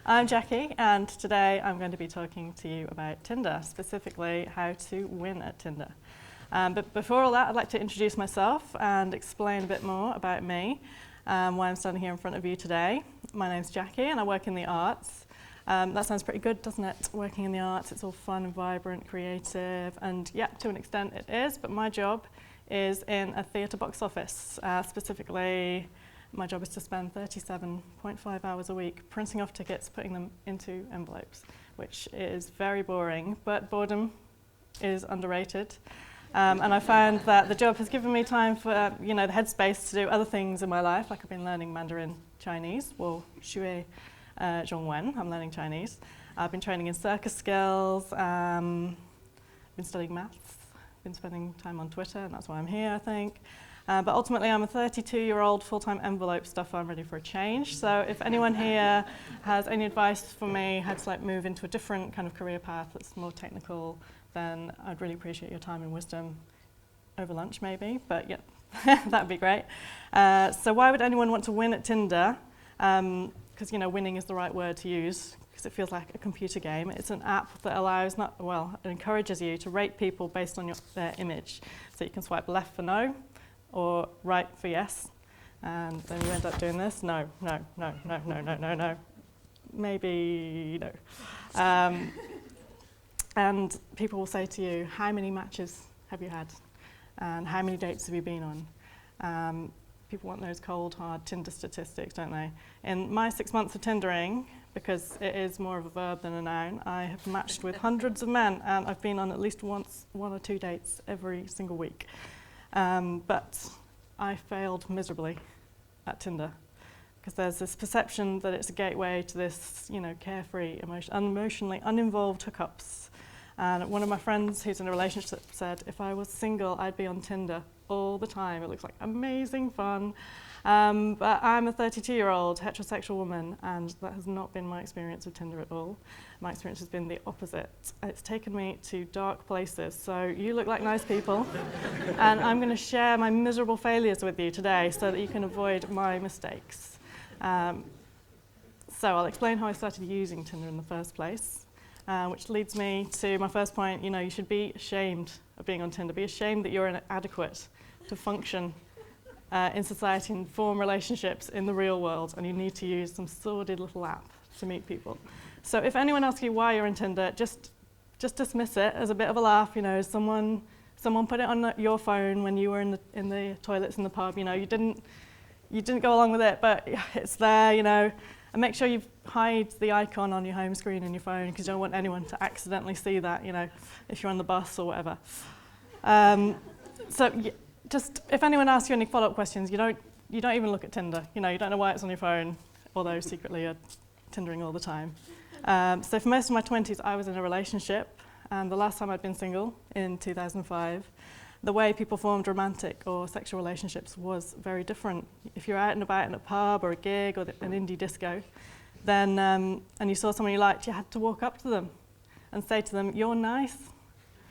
I'm Jackie, and today I'm going to be talking to you about Tinder, specifically how to win at Tinder. But before all that, I'd like to introduce myself and explain a bit more about me, why I'm standing here in front of you today. My name's Jackie, and I work in the arts. That sounds pretty good, doesn't it? Working in the arts, it's all fun and vibrant, creative, and yeah, to an extent it is, but my job is in a theatre box office. Specifically, my job is to spend 37.5 hours a week printing off tickets, putting them into envelopes, which is very boring, but boredom is underrated. And I found that the job has given me time for, the headspace to do other things in my life, like I've been learning Mandarin Chinese, or Shui Zhongwen, I'm learning Chinese. I've been training in circus skills, been studying maths, been spending time on Twitter, and that's why I'm here, I think. But ultimately, I'm a 32-year-old full-time envelope stuffer. I'm ready for a change. So if anyone here has any advice for me how to move into a different kind of career path that's more technical, then I'd really appreciate your time and wisdom over lunch, maybe. But yeah, that'd be great. So why would anyone want to win at Tinder? Because winning is the right word to use, because it feels like a computer game. It's an app that allows, it encourages you to rate people based on their image. So you can swipe left for no, or right for yes, and then you end up doing this. No. Maybe no. And people will say to you, how many matches have you had? And how many dates have you been on? People want those cold, hard Tinder statistics, don't they? In my 6 months of Tindering, because it is more of a verb than a noun, I have matched with hundreds of men, and I've been on at least one or two dates every single week. But I failed miserably at Tinder because there's this perception that it's a gateway to this, carefree, emotionally uninvolved hookups. And one of my friends who's in a relationship said, if I was single, I'd be on Tinder all the time. It looks like amazing fun. But I'm a 32-year-old heterosexual woman, and that has not been my experience of Tinder at all. My experience has been the opposite. It's taken me to dark places. So you look like nice people, and I'm going to share my miserable failures with you today so that you can avoid my mistakes. So I'll explain how I started using Tinder in the first place, which leads me to my first point. You should be ashamed of being on Tinder. Be ashamed that you're inadequate to function in society and form relationships in the real world, and you need to use some sordid little app to meet people. So if anyone asks you why you're on Tinder, just dismiss it as a bit of a laugh. Someone put it on your phone when you were in the toilets in the pub. You didn't go along with it, but it's there. And make sure you hide the icon on your home screen in your phone, because you don't want anyone to accidentally see that. If you're on the bus or whatever. Just if anyone asks you any follow-up questions, you don't even look at Tinder. You don't know why it's on your phone, although secretly you're Tindering all the time. So for most of my 20s, I was in a relationship, and the last time I'd been single, in 2005, the way people formed romantic or sexual relationships was very different. If you're out and about in a pub or a gig or an indie disco, then and you saw someone you liked, you had to walk up to them and say to them, "You're nice.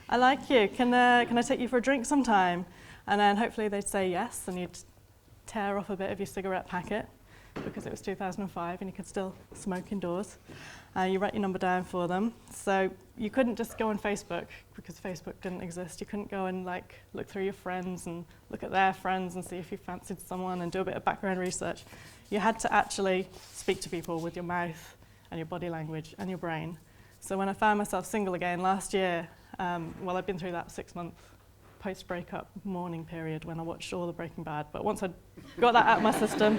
I like you. Can I take you for a drink sometime?" And then hopefully they'd say yes, and you'd tear off a bit of your cigarette packet, because it was 2005 and you could still smoke indoors. You write your number down for them. So you couldn't just go on Facebook, because Facebook didn't exist. You couldn't go and look through your friends and look at their friends and see if you fancied someone and do a bit of background research. You had to actually speak to people with your mouth and your body language and your brain. So when I found myself single again last year, I'd been through that 6-month post-breakup mourning period when I watched all the Breaking Bad. But once I'd got that out of my system,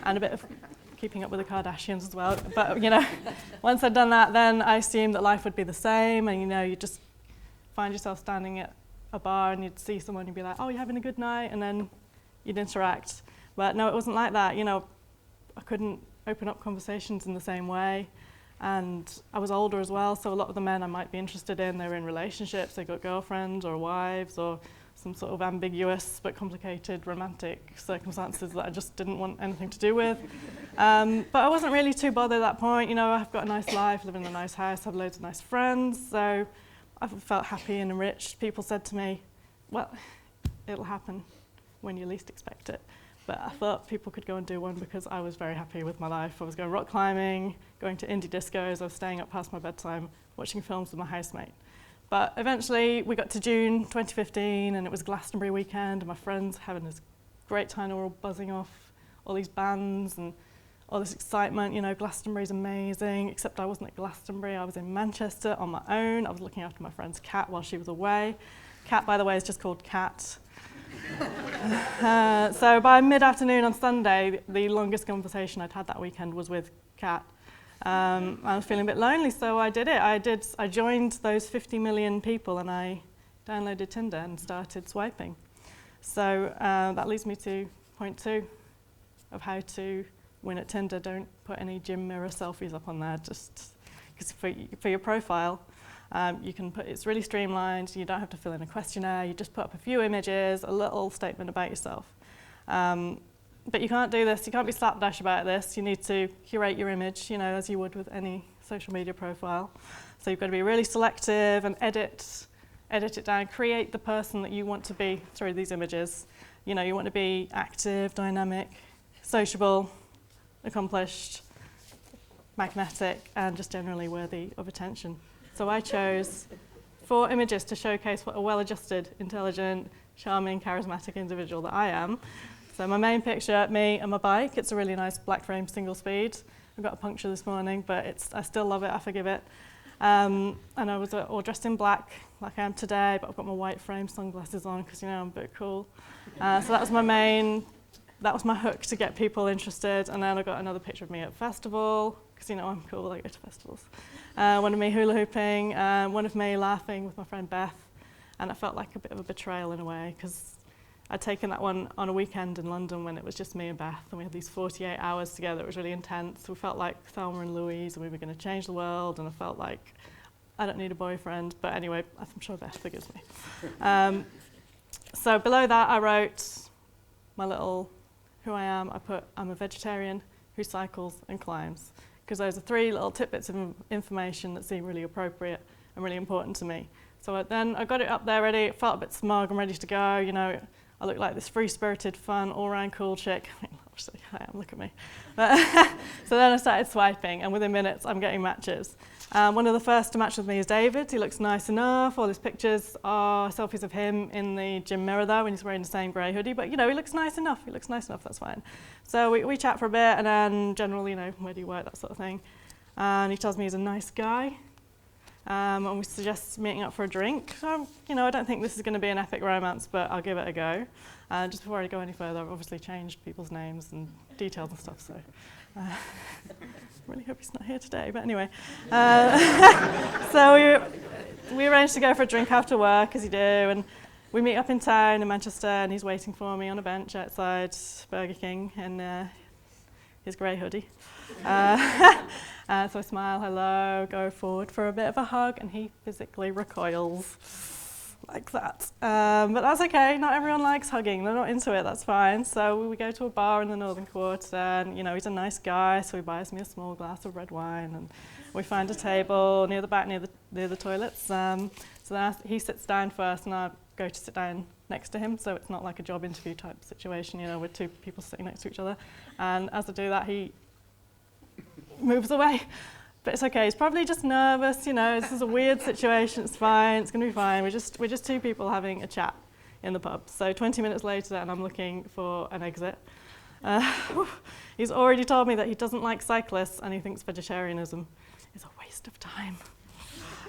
and a bit of keeping up with the Kardashians as well, but once I'd done that, then I assumed that life would be the same, and you'd just find yourself standing at a bar and you'd see someone, you'd be like, "Oh, you're having a good night," and then you'd interact. But no, it wasn't like that. I couldn't open up conversations in the same way. And I was older as well, so a lot of the men I might be interested in, they were in relationships, they got girlfriends or wives or some sort of ambiguous but complicated romantic circumstances that I just didn't want anything to do with. But I wasn't really too bothered at that point. I've got a nice life, live in a nice house, have loads of nice friends, so I felt happy and enriched. People said to me, "Well, it'll happen when you least expect it." But I thought people could go and do one because I was very happy with my life. I was going rock climbing, going to indie discos, I was staying up past my bedtime, watching films with my housemate. But eventually we got to June 2015 and it was Glastonbury weekend and my friends having this great time, they were all buzzing off all these bands and all this excitement. You know, Glastonbury's amazing, except I wasn't at Glastonbury, I was in Manchester on my own. I was looking after my friend's cat while she was away. Cat, by the way, is just called Cat. So by mid-afternoon on Sunday, the longest conversation I'd had that weekend was with Cat. I was feeling a bit lonely, so I did it. I joined those 50 million people and I downloaded Tinder and started swiping. So that leads me to point 2 of how to win at Tinder. Don't put any gym mirror selfies up on there, just because for your profile, you can put, it's really streamlined, you don't have to fill in a questionnaire, you just put up a few images, a little statement about yourself. But you can't do this, you can't be slapdash about this, you need to curate your image, you know, as you would with any social media profile. So you've got to be really selective and edit it down, create the person that you want to be through these images. You know, you want to be active, dynamic, sociable, accomplished, magnetic, and just generally worthy of attention. So I chose 4 images to showcase what a well-adjusted, intelligent, charming, charismatic individual that I am. So my main picture, me and my bike. It's a really nice black frame single speed. I got a puncture this morning, but I still love it, I forgive it. And I was all dressed in black, like I am today, but I've got my white frame sunglasses on because, you know, I'm a bit cool. So that was my hook to get people interested. And then I got another picture of me at a festival, because, you know, I'm cool, I go to festivals. One of me hula hooping, one of me laughing with my friend Beth. And it felt like a bit of a betrayal in a way, because I'd taken that one on a weekend in London when it was just me and Beth, and we had these 48 hours together. It was really intense. We felt like Thelma and Louise, and we were going to change the world, and I felt like I don't need a boyfriend. But anyway, I'm sure Beth forgives me. So below that, I wrote my little who I am. I put, I'm a vegetarian who cycles and climbs, because those are 3 little tidbits of information that seem really appropriate and really important to me. So then I got it up there ready. It felt a bit smug and ready to go, you know. I look like this free-spirited, fun, all-round cool chick. I mean, obviously, I am, look at me. So then I started swiping, and within minutes, I'm getting matches. One of the first to match with me is David. He looks nice enough. All his pictures are selfies of him in the gym mirror there when he's wearing the same grey hoodie. But, you know, he looks nice enough. He looks nice enough, that's fine. So we chat for a bit, and then generally, you know, where do you work, that sort of thing. And he tells me he's a nice guy. And we suggest meeting up for a drink. So, you know, I don't think this is going to be an epic romance, but I'll give it a go. Just before I go any further, I've obviously changed people's names and details and stuff, so I really hope he's not here today. But anyway, so we arranged to go for a drink after work, as you do, and we meet up in town in Manchester, and he's waiting for me on a bench outside Burger King in his grey hoodie. So I smile, hello, go forward for a bit of a hug, and he physically recoils like that. But that's okay, not everyone likes hugging, they're not into it, that's fine. So we go to a bar in the Northern Quarter, and, you know, he's a nice guy, so he buys me a small glass of red wine, and we find a table near the back, near the toilets. So then he sits down first, and I go to sit down next to him, so it's not like a job interview type situation, you know, with 2 people sitting next to each other. And as I do that, he moves away. But it's okay, he's probably just nervous, you know, this is a weird situation, it's fine, it's going to be fine. We're just 2 people having a chat in the pub. So 20 minutes later, and I'm looking for an exit. He's already told me that he doesn't like cyclists, and he thinks vegetarianism is a waste of time.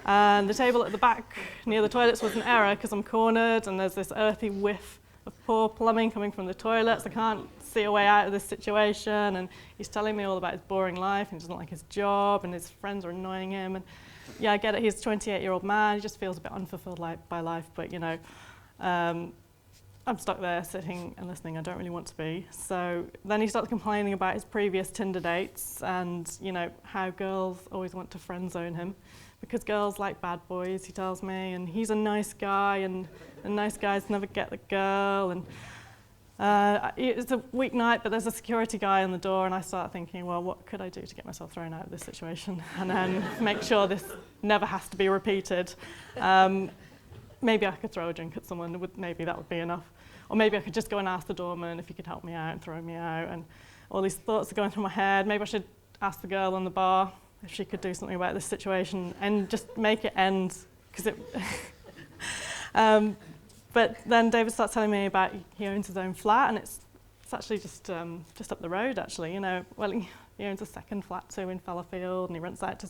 And the table at the back near the toilets was an error, because I'm cornered, and there's this earthy whiff of poor plumbing coming from the toilets. I can't see a way out of this situation, and he's telling me all about his boring life, and he doesn't like his job, and his friends are annoying him. And yeah, I get it, he's a 28-year-old man, he just feels a bit unfulfilled by life, but, you know, I'm stuck there sitting and listening. I don't really want to be. So then he starts complaining about his previous Tinder dates, and, you know, how girls always want to friend zone him, because girls like bad boys, he tells me, and he's a nice guy, and nice guys never get the girl. And it's a weeknight, but there's a security guy on the door, and I start thinking, well, what could I do to get myself thrown out of this situation, and then make sure this never has to be repeated. Maybe I could throw a drink at someone, maybe that would be enough. Or maybe I could just go and ask the doorman if he could help me out and throw me out. And all these thoughts are going through my head. Maybe I should ask the girl on the bar if she could do something about this situation and just make it end. Because it but then David starts telling me about he owns his own flat, and it's actually just up the road, actually. Well, he owns a second flat too in Fallowfield, and he rents out to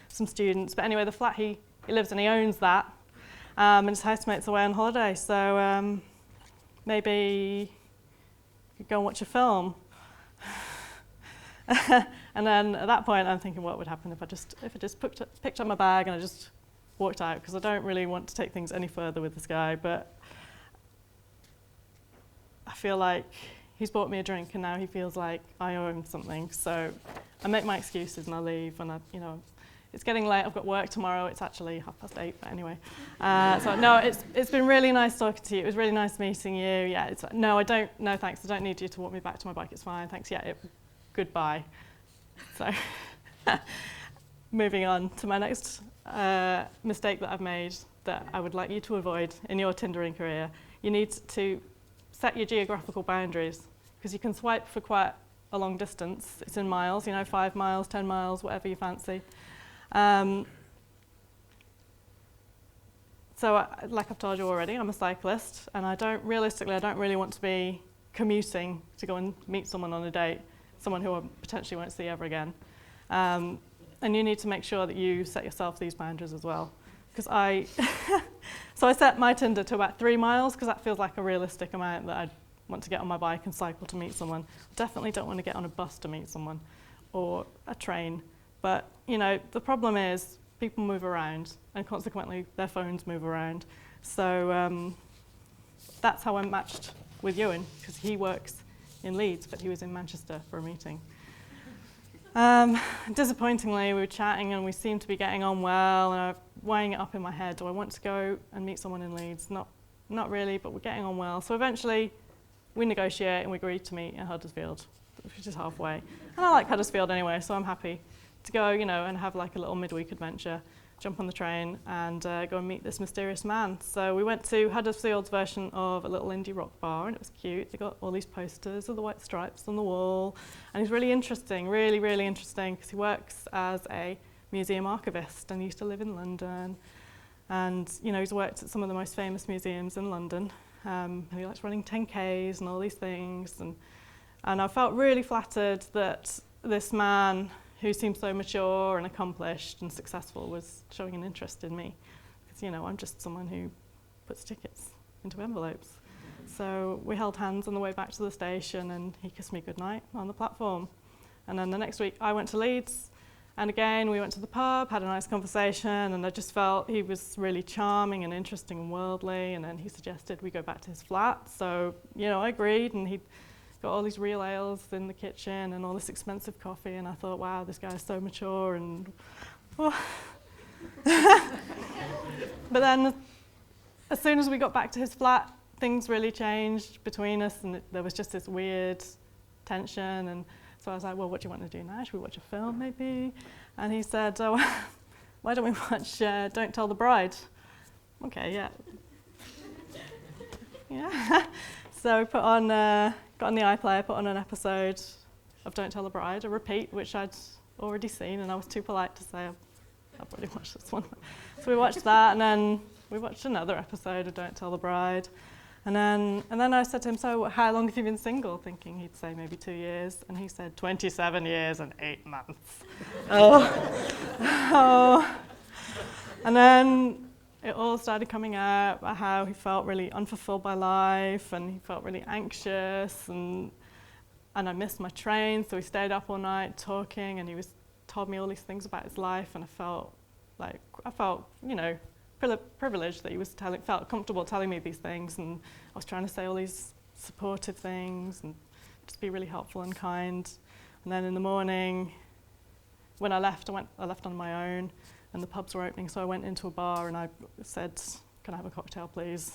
some students. But anyway, the flat he lives in, he owns that, and his housemate's away on holiday. So maybe you could go and watch a film. And then at that point, I'm thinking, what would happen if I just picked up my bag and I just walked out? Because I don't really want to take things any further with this guy, but I feel like he's bought me a drink and now he feels like I owe him something. So I make my excuses and I leave, and it's getting late. I've got work tomorrow. It's actually 8:30, but anyway. So no, it's been really nice talking to you. It was really nice meeting you. Yeah, no, thanks. I don't need you to walk me back to my bike. It's fine. Thanks. Yeah, goodbye. So moving on to my next mistake that I've made that I would like you to avoid in your Tindering career. You need to set your geographical boundaries, because you can swipe for quite a long distance. It's in miles, 5 miles, 10 miles, whatever you fancy. So like I've told you already, I'm a cyclist, and I don't really want to be commuting to go and meet someone on a date, someone who I potentially won't see ever again. And you need to make sure that you set yourself these boundaries as well. Because so I set my Tinder to about 3 miles, because that feels like a realistic amount that I'd want to get on my bike and cycle to meet someone. Definitely don't want to get on a bus to meet someone, or a train. But the problem is people move around, and consequently their phones move around. So that's how I matched with Ewan, because he works in Leeds, but he was in Manchester for a meeting. Disappointingly, we were chatting and we seemed to be getting on well, and I was weighing it up in my head. Do I want to go and meet someone in Leeds? Not really, but we're getting on well. So eventually we negotiate and we agree to meet in Huddersfield, which is halfway. And I like Huddersfield anyway, so I'm happy to go, and have like a little midweek adventure, jump on the train and go and meet this mysterious man. So we went to Huddersfield's version of a little indie rock bar, and it was cute. They got all these posters of the White Stripes on the wall, and he's really interesting, really, really interesting, because he works as a museum archivist and he used to live in London. And he's worked at some of the most famous museums in London, and he likes running 10Ks and all these things. And I felt really flattered that this man who seemed so mature and accomplished and successful was showing an interest in me. Because, I'm just someone who puts tickets into envelopes. So we held hands on the way back to the station, and he kissed me goodnight on the platform. And then the next week I went to Leeds, and again we went to the pub, had a nice conversation, and I just felt he was really charming and interesting and worldly. And then he suggested we go back to his flat. So, I agreed, and he got all these real ales in the kitchen and all this expensive coffee, and I thought, wow, this guy is so mature. And but then as soon as we got back to his flat, things really changed between us, and there was just this weird tension. And so I was like, well, what do you want to do now? Should we watch a film maybe? And he said, oh, why don't we watch Don't Tell the Bride? Okay, yeah. Yeah. So we got on the iPlayer, put on an episode of Don't Tell the Bride, a repeat, which I'd already seen, and I was too polite to say I've already watched this one. So we watched that, and then we watched another episode of Don't Tell the Bride. And then I said to him, so how long have you been single? Thinking he'd say maybe 2 years. And he said, 27 years and 8 months. Oh. And then it all started coming out about how he felt really unfulfilled by life, and he felt really anxious, and I missed my train, so we stayed up all night talking, and he told me all these things about his life, and I felt privileged that he felt comfortable telling me these things, and I was trying to say all these supportive things and just be really helpful and kind. And then in the morning, when I left on my own, and the pubs were opening, so I went into a bar and I said, can I have a cocktail, please?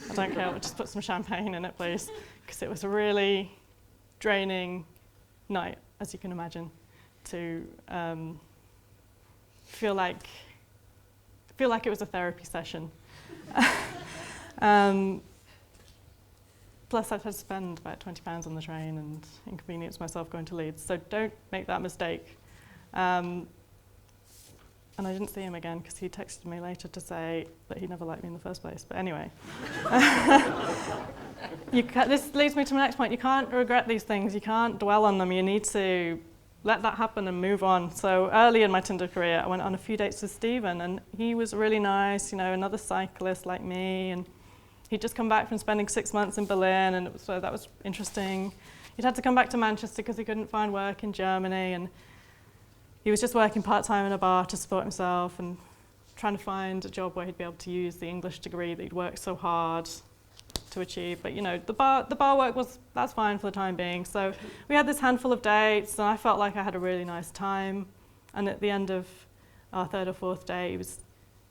I don't care, just put some champagne in it, please. Because it was a really draining night, as you can imagine, to feel like it was a therapy session. Plus I'd had to spend about £20 on the train and inconvenience myself going to Leeds. So don't make that mistake. And I didn't see him again because he texted me later to say that he never liked me in the first place. But anyway. This leads me to my next point. You can't regret these things. You can't dwell on them. You need to let that happen and move on. So early in my Tinder career, I went on a few dates with Stephen, and he was really nice, another cyclist like me. And he'd just come back from spending 6 months in Berlin, and so that was interesting. He'd had to come back to Manchester because he couldn't find work in Germany, and he was just working part-time in a bar to support himself and trying to find a job where he'd be able to use the English degree that he'd worked so hard to achieve. But the bar work that's fine for the time being. So we had this handful of dates, and I felt like I had a really nice time. And at the end of our third or fourth day, he was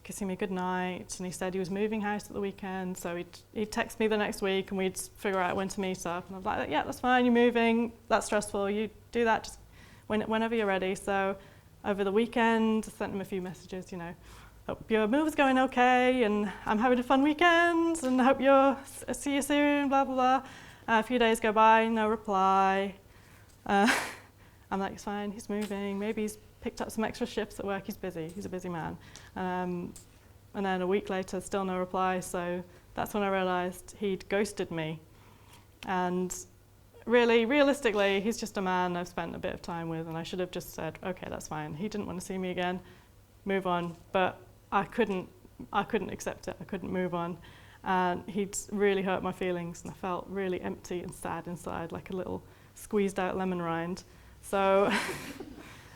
kissing me goodnight, and he said he was moving house at the weekend, so he'd text me the next week and we'd figure out when to meet up. And I was like, yeah, that's fine, you're moving, that's stressful, you do that just whenever you're ready. So over the weekend, I sent him a few messages, hope your move is going okay, and I'm having a fun weekend, and I hope see you soon, blah, blah, blah. A few days go by, no reply. I'm like, it's fine, he's moving, maybe he's picked up some extra shifts at work, he's busy, he's a busy man. And then a week later, still no reply, so that's when I realised he'd ghosted me. And really, realistically, he's just a man I've spent a bit of time with, and I should have just said, okay, that's fine. He didn't want to see me again, move on. But I couldn't accept it, I couldn't move on. And he'd really hurt my feelings, and I felt really empty and sad inside, like a little squeezed out lemon rind. So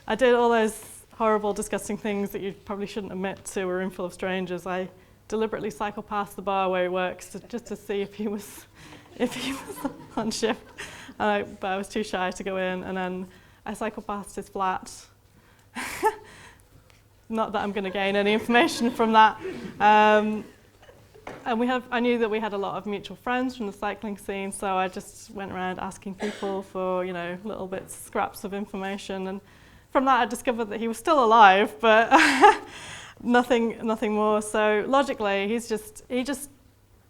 I did all those horrible, disgusting things that you probably shouldn't admit to a room full of strangers. I deliberately cycled past the bar where he works just to see if he was on shift. But I was too shy to go in, and then I cycled past his flat. Not that I'm going to gain any information from that. And I knew that we had a lot of mutual friends from the cycling scene, so I just went around asking people for, little bits, scraps of information. And from that, I discovered that he was still alive, but nothing more. So logically, he just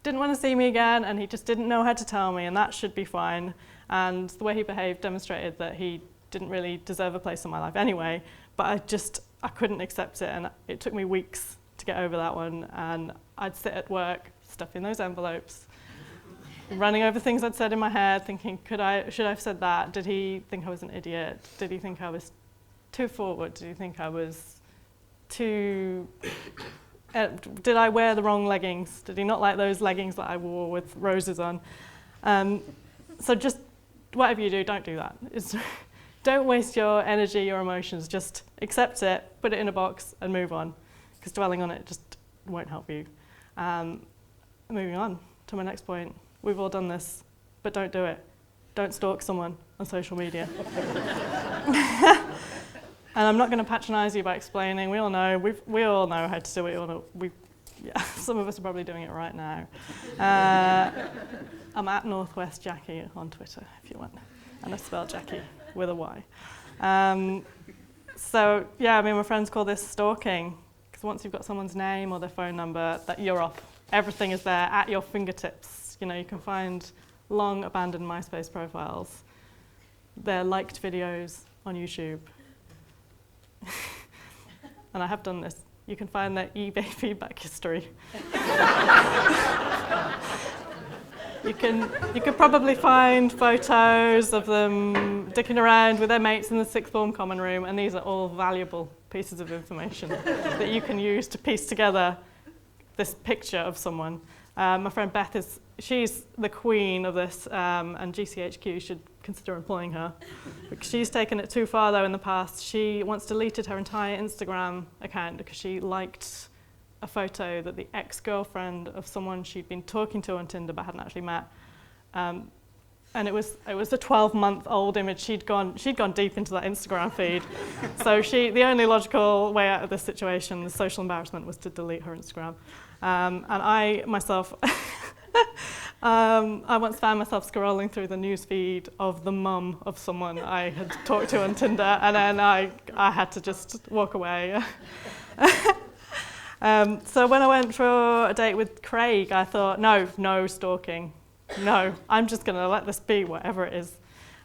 didn't want to see me again, and he just didn't know how to tell me, and that should be fine. And the way he behaved demonstrated that he didn't really deserve a place in my life anyway. But I couldn't accept it, and it took me weeks to get over that one. And I'd sit at work, stuffing those envelopes, running over things I'd said in my head, thinking, should I have said that? Did he think I was an idiot? Did he think I was too forward? Did he think I was too... did I wear the wrong leggings? Did he not like those leggings that I wore with roses on? So just, whatever you do, don't do that. Don't waste your energy, your emotions. Just accept it, put it in a box, and move on. Because dwelling on it just won't help you. Moving on to my next point. We've all done this, but don't do it. Don't stalk someone on social media. And I'm not going to patronise you by explaining. We all know how to do it. Some of us are probably doing it right now. I'm at Northwest Jacky on Twitter, if you want. And I spell Jacky with a Y. My friends call this stalking, because once you've got someone's name or their phone number, that you're off. Everything is there at your fingertips. You can find long abandoned MySpace profiles. They're liked videos on YouTube. And I have done this. You can find their eBay feedback history. You could probably find photos of them dicking around with their mates in the sixth form common room, and these are all valuable pieces of information that you can use to piece together this picture of someone. My friend Beth she's the queen of this, and GCHQ should consider employing her. She's taken it too far though in the past. She once deleted her entire Instagram account because she liked a photo that the ex-girlfriend of someone she'd been talking to on Tinder but hadn't actually met. And it was a 12-month-old image. She'd gone deep into that Instagram feed. So the only logical way out of this situation, the social embarrassment, was to delete her Instagram. And I myself, I once found myself scrolling through the news feed of the mum of someone I had talked to on Tinder, and then I had to just walk away. So when I went for a date with Craig, I thought, no stalking. no, I'm just going to let this be whatever it is.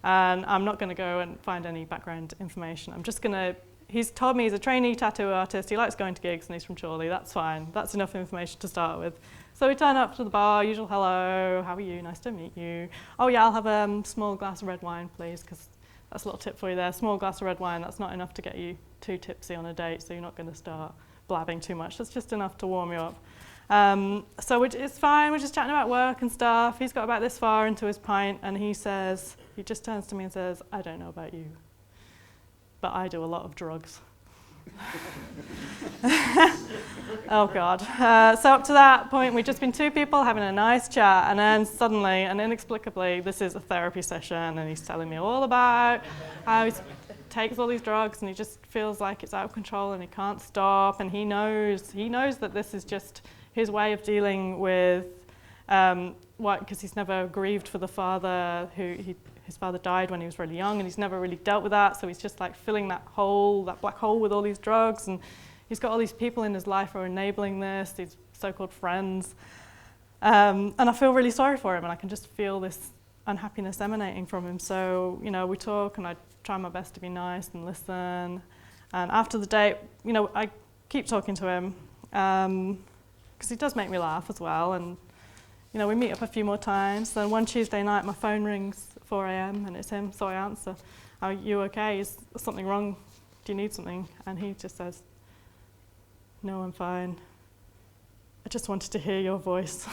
And I'm not going to go and find any background information. I'm just going to, he's told me he's a trainee tattoo artist, he likes going to gigs and he's from Chorley, that's fine. That's enough information to start with. So we turn up to the bar, usual hello, how are you, nice to meet you. Oh yeah, I'll have a small glass of red wine please, because that's a little tip for you there. Small glass of red wine, that's not enough to get you too tipsy on a date, so you're not going to start blabbing too much. That's just enough to warm you up. So it's fine, we're just chatting about work and stuff. He's got about this far into his pint and he just turns to me and says, I don't know about you, but I do a lot of drugs. Oh God. So up to that point, we'd just been two people having a nice chat, and then suddenly and inexplicably, this is a therapy session, and he's telling me all about how he takes all these drugs and he just feels like it's out of control and he can't stop, and he knows that this is just his way of dealing with because he's never grieved for the father his father died when he was really young, and he's never really dealt with that, so he's just like filling that black hole with all these drugs, and he's got all these people in his life who are enabling this, these so-called friends, and I feel really sorry for him, and I can just feel this unhappiness emanating from him. So, we talk, and I try my best to be nice and listen, and after the date, I keep talking to him, because he does make me laugh as well, and we meet up a few more times. Then one Tuesday night, my phone rings at 4 a.m. and it's him, so I answer. Are you okay? Is something wrong? Do you need something? And he just says, no, I'm fine. I just wanted to hear your voice.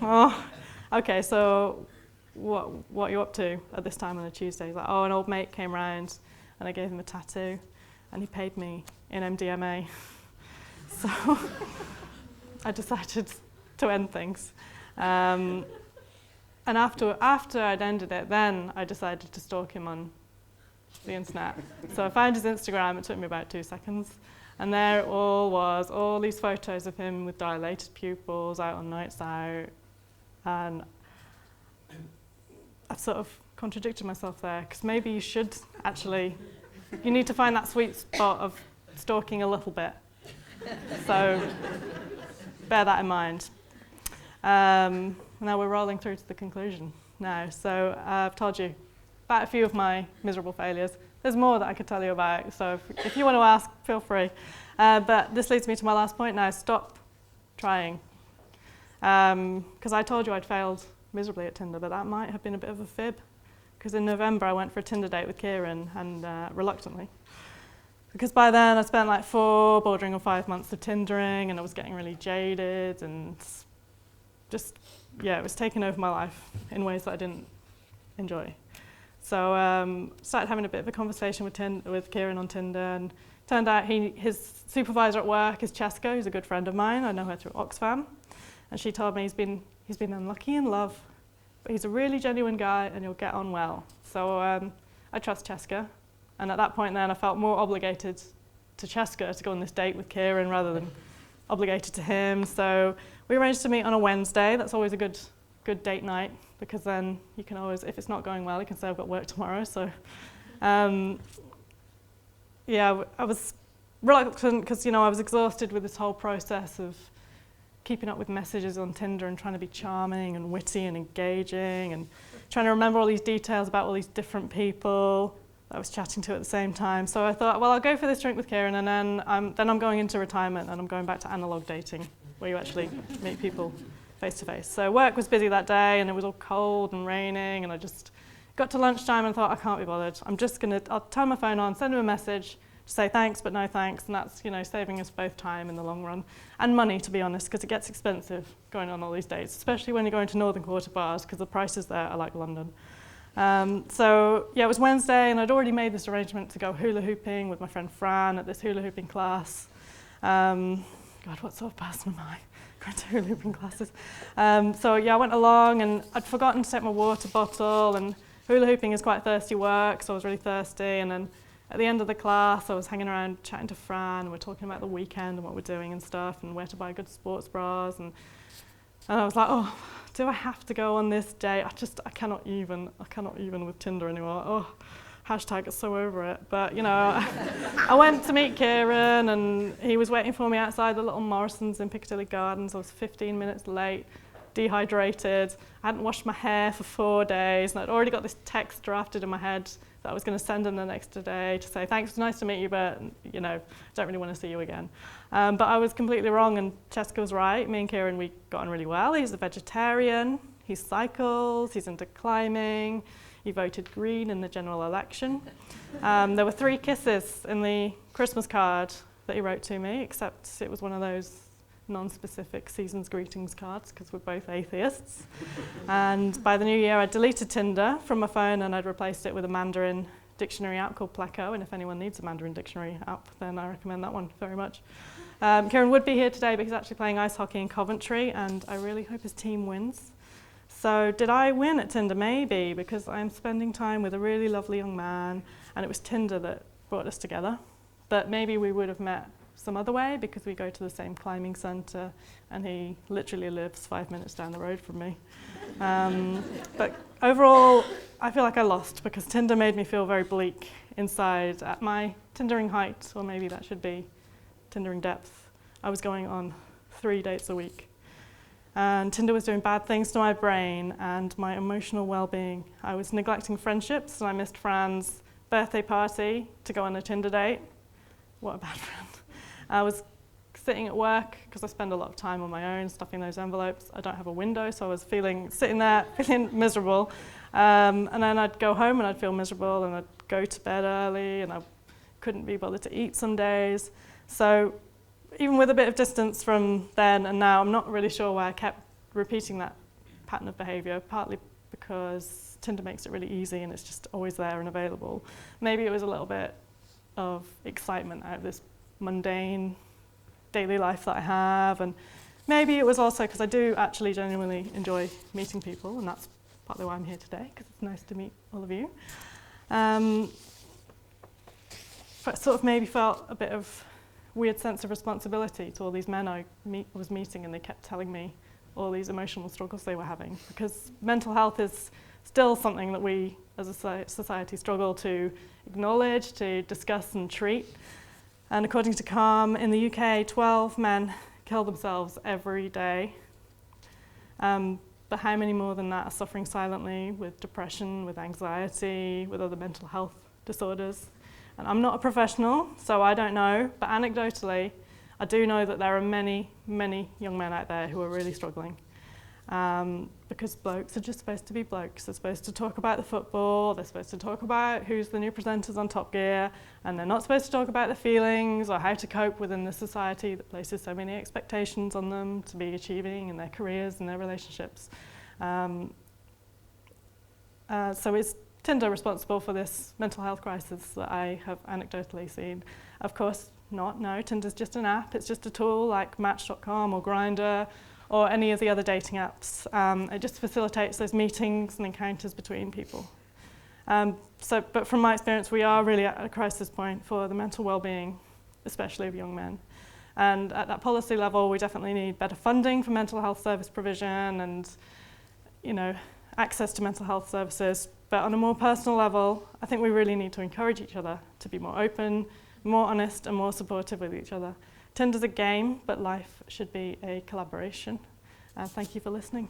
Oh, okay, so what are you up to at this time on a Tuesday? He's like, oh, an old mate came round and I gave him a tattoo and he paid me in MDMA. So I decided to end things. And after I'd ended it, then I decided to stalk him on the internet. So I found his Instagram, it took me about 2 seconds, and there it all was, all these photos of him with dilated pupils, out on nights out, and I've sort of contradicted myself there, because maybe you should actually, you need to find that sweet spot of stalking a little bit. So bear that in mind. Now we're rolling through to the conclusion now. So I've told you about a few of my miserable failures. There's more that I could tell you about, so if you want to ask, feel free. But this leads me to my last point now, stop trying. Because I told you I'd failed miserably at Tinder, but that might have been a bit of a fib. Because in November I went for a Tinder date with Kieran, and reluctantly. Because by then I spent like 4, bordering on 5 months of Tindering, and I was getting really jaded, and just, it was taking over my life in ways that I didn't enjoy. So started having a bit of a conversation with Kieran on Tinder, and turned out his supervisor at work is Cheska, who's a good friend of mine. I know her through Oxfam, and she told me he's been unlucky in love, but he's a really genuine guy and he'll get on well. So I trust Cheska, and at that point then I felt more obligated to Cheska to go on this date with Kieran rather than obligated to him. So we arranged to meet on a Wednesday. That's always a good date night, because then you can always, if it's not going well, you can say I've got work tomorrow. So I was reluctant because I was exhausted with this whole process of keeping up with messages on Tinder and trying to be charming and witty and engaging and trying to remember all these details about all these different people that I was chatting to at the same time. So I thought, well, I'll go for this drink with Kieran, and then I'm going into retirement and I'm going back to analog dating, where you actually meet people face to face. So work was busy that day, and it was all cold and raining, and I just got to lunchtime and thought, I can't be bothered. I'll turn my phone on, send him a message, to say thanks but no thanks, and that's saving us both time in the long run, and money, to be honest, because it gets expensive going on all these dates, especially when you're going to Northern Quarter bars, because the prices there are like London. It was Wednesday, and I'd already made this arrangement to go hula hooping with my friend Fran at this hula hooping class. God, what sort of person am I? Going to hula hooping classes. I went along, and I'd forgotten to take my water bottle, and hula hooping is quite thirsty work, so I was really thirsty. And then at the end of the class, I was hanging around chatting to Fran, and we're talking about the weekend and what we're doing and stuff, and where to buy good sports bras. And I was like, oh, do I have to go on this date? I cannot even with Tinder anymore. Oh, hashtag it's so over it. But I went to meet Kieran, and he was waiting for me outside the little Morrison's in Piccadilly Gardens. I was 15 minutes late. dehydrated. I hadn't washed my hair for 4 days, and I'd already got this text drafted in my head that I was going to send him the next day to say, thanks, it's nice to meet you, but don't really want to see you again. But I was completely wrong, and Jessica was right. Me and Kieran, we got on really well. He's a vegetarian, he cycles, he's into climbing, he voted Green in the general election. There were 3 kisses in the Christmas card that he wrote to me, except it was one of those non-specific season's greetings cards because we're both atheists. And by the new year, I deleted Tinder from my phone and I'd replaced it with a Mandarin dictionary app called Pleco. And if anyone needs a Mandarin dictionary app, then I recommend that one very much. Kieran would be here today, but he's actually playing ice hockey in Coventry, and I really hope his team wins. So did I win at Tinder? Maybe, because I'm spending time with a really lovely young man, and it was Tinder that brought us together. But maybe we would have met some other way because we go to the same climbing centre and he literally lives 5 minutes down the road from me. But overall, I feel like I lost because Tinder made me feel very bleak inside at my Tindering height, or maybe that should be Tindering depth. I was going on 3 dates a week. And Tinder was doing bad things to my brain and my emotional well-being. I was neglecting friendships, and I missed Fran's birthday party to go on a Tinder date. What a bad friend. I was sitting at work because I spend a lot of time on my own stuffing those envelopes. I don't have a window, so I was sitting there feeling miserable. And then I'd go home and I'd feel miserable, and I'd go to bed early, and I couldn't be bothered to eat some days. So even with a bit of distance from then and now, I'm not really sure why I kept repeating that pattern of behaviour, partly because Tinder makes it really easy and it's just always there and available. Maybe it was a little bit of excitement out of this mundane daily life that I have, and maybe it was also because I do actually genuinely enjoy meeting people, and that's partly why I'm here today, because it's nice to meet all of you. But sort of maybe felt a bit of weird sense of responsibility to all these men I was meeting, and they kept telling me all these emotional struggles they were having, because mental health is still something that we as a society struggle to acknowledge, to discuss and treat. And according to Calm, in the UK, 12 men kill themselves every day. But how many more than that are suffering silently with depression, with anxiety, with other mental health disorders? And I'm not a professional, so I don't know, but anecdotally, I do know that there are many, many young men out there who are really struggling. Because blokes are just supposed to be blokes. They're supposed to talk about the football, they're supposed to talk about who's the new presenters on Top Gear, and they're not supposed to talk about their feelings or how to cope within the society that places so many expectations on them to be achieving in their careers and their relationships. So is Tinder responsible for this mental health crisis that I have anecdotally seen? Of course not, no. Tinder's just an app, it's just a tool like Match.com or Grindr or any of the other dating apps. It just facilitates those meetings and encounters between people. But from my experience, we are really at a crisis point for the mental well-being, especially of young men. And at that policy level, we definitely need better funding for mental health service provision and, access to mental health services. But on a more personal level, I think we really need to encourage each other to be more open, more honest, and more supportive with each other. Tinder's a game, but life should be a collaboration. Thank you for listening.